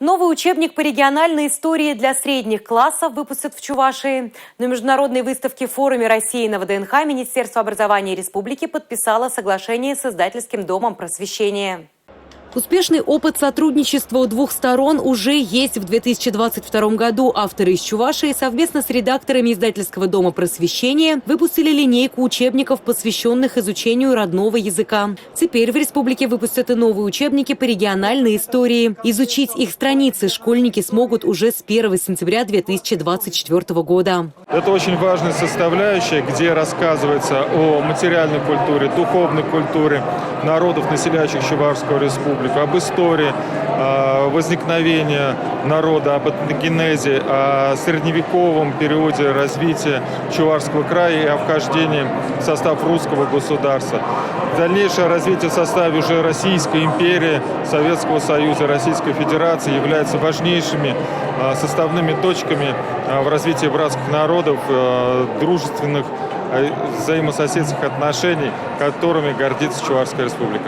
Новый учебник по региональной истории для средних классов выпустят в Чувашии. На международной выставке в форуме России на ВДНХ Министерство образования Республики подписало соглашение с издательским домом просвещения. Успешный опыт сотрудничества у двух сторон уже есть. В 2022 году авторы из Чувашии совместно с редакторами издательского дома просвещения выпустили линейку учебников, посвященных изучению родного языка. Теперь в республике выпустят и новые учебники по региональной истории. Изучить их страницы школьники смогут уже с 1 сентября 2024 года. Это очень важная составляющая, где рассказывается о материальной культуре, духовной культуре народов, населяющих Чувашскую республику, об истории возникновения народа, об этногенезе, о средневековом периоде развития Чувашского края и о вхождении в состав русского государства. Дальнейшее развитие в составе уже Российской империи, Советского Союза, Российской Федерации являются важнейшими составными точками в развитии братских народов, дружественных взаимососедских отношений, которыми гордится Чувашская республика.